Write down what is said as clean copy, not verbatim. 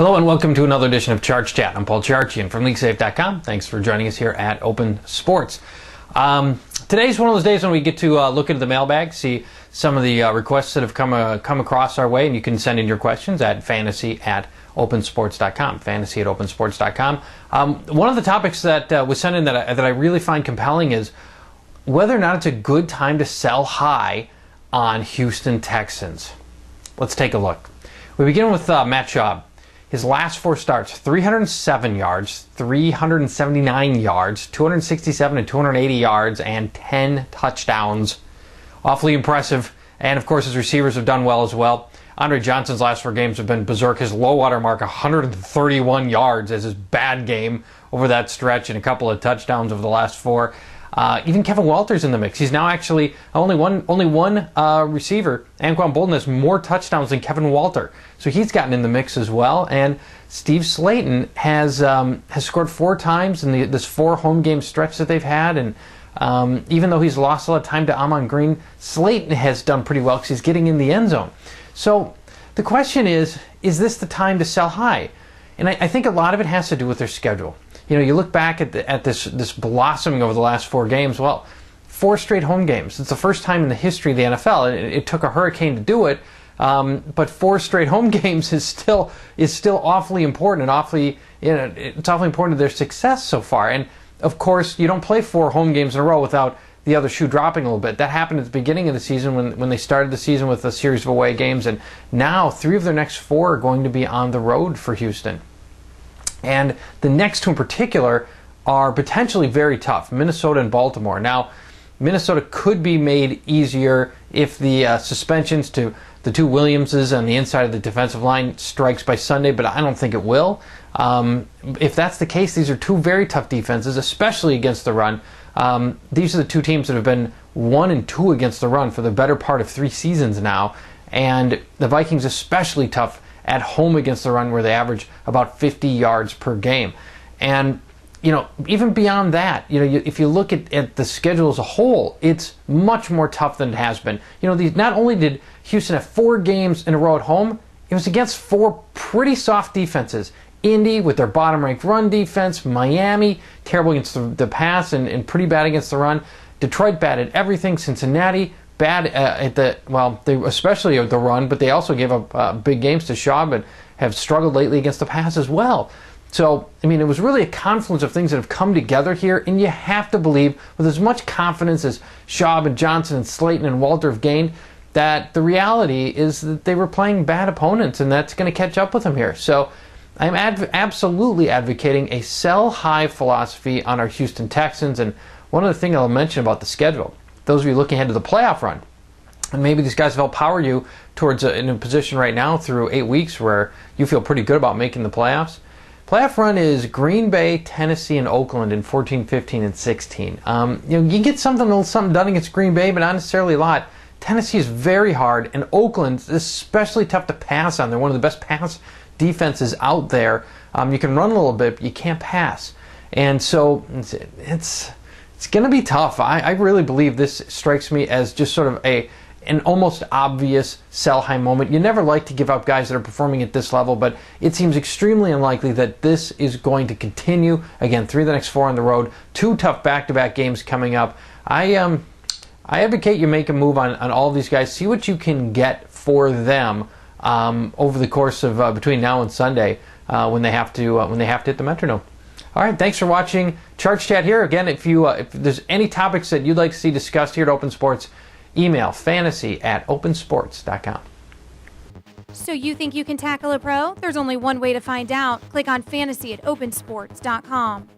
Hello and welcome to another edition of Charch Chat. I'm Paul Charchian from LeagueSafe.com. Thanks for joining us here at Open Sports. Today's one of those days when we get to look into the mailbag, see some of the requests that have come across our way, and you can send in your questions at fantasy@opensports.com. Fantasy@opensports.com. One of the topics that was sent in that I really find compelling is whether or not it's a good time to sell high on Houston Texans. Let's take a look. We begin with Matt Schaub. His last four starts, 307 yards, 379 yards, 267 and 280 yards, and 10 touchdowns. Awfully impressive. And, of course, his receivers have done well as well. Andre Johnson's last four games have been berserk. His low water mark, 131 yards, as his bad game over that stretch, and a couple of touchdowns over the last four. Even Kevin Walter's in the mix. He's now actually only one receiver. Anquan Bolden has more touchdowns than Kevin Walter, so he's gotten in the mix as well. And Steve Slaton has scored four times in this four home game stretch that they've had. And even though he's lost a lot of time to Amon Green, Slaton has done pretty well because he's getting in the end zone. So the question is this the time to sell high? And I think a lot of it has to do with their schedule. You know, you look back at this blossoming over the last four games. Well, four straight home games. It's the first time in the history of the NFL. It took a hurricane to do it, but four straight home games is still awfully important, and it's awfully important to their success so far. And of course, you don't play four home games in a row without the other shoe dropping a little bit. That happened at the beginning of the season when they started the season with a series of away games, and now three of their next four are going to be on the road for Houston. And the next two in particular are potentially very tough, Minnesota and Baltimore. Now, Minnesota could be made easier if the suspensions to the two Williamses on the inside of the defensive line strikes by Sunday, but I don't think it will. If that's the case, these are two very tough defenses, especially against the run. These are the two teams that have been 1-2 against the run for the better part of 3 seasons now, and the Vikings especially tough at home against the run, where they average about 50 yards per game. And, you know, even beyond that, you know, if you look at the schedule as a whole, it's much more tough than it has been. You know, not only did Houston have 4 games in a row at home, it was against 4 pretty soft defenses. Indy with their bottom-ranked run defense, Miami terrible against the pass and pretty bad against the run, Detroit bad at everything, Cincinnati bad at they especially at the run, but they also gave up big games to Schaub and have struggled lately against the pass as well. So, I mean, it was really a confluence of things that have come together here, and you have to believe, with as much confidence as Schaub and Johnson and Slaton and Walter have gained, that the reality is that they were playing bad opponents, and that's going to catch up with them here. So, I'm absolutely advocating a sell-high philosophy on our Houston Texans, and one other thing I'll mention about the schedule. Those of you looking ahead to the playoff run, and maybe these guys have outpowered you towards in a position right now through 8 weeks where you feel pretty good about making the playoffs. Playoff run is Green Bay, Tennessee, and Oakland in 14, 15, and 16. You know, you get something done against Green Bay, but not necessarily a lot. Tennessee is very hard, and Oakland is especially tough to pass on. They're one of the best pass defenses out there. You can run a little bit, but you can't pass. And so it's going to be tough. I really believe this strikes me as just sort of an almost obvious sell-high moment. You never like to give up guys that are performing at this level, but it seems extremely unlikely that this is going to continue. Again, 3 of the next 4 on the road, 2 tough back-to-back games coming up. I advocate you make a move on all of these guys. See what you can get for them over the course of between now and Sunday when they have to hit the metronome. All right, thanks for watching Charch Chat here. Again, if there's any topics that you'd like to see discussed here at Open Sports, email fantasy@opensports.com. So you think you can tackle a pro? There's only one way to find out. Click on fantasy@opensports.com.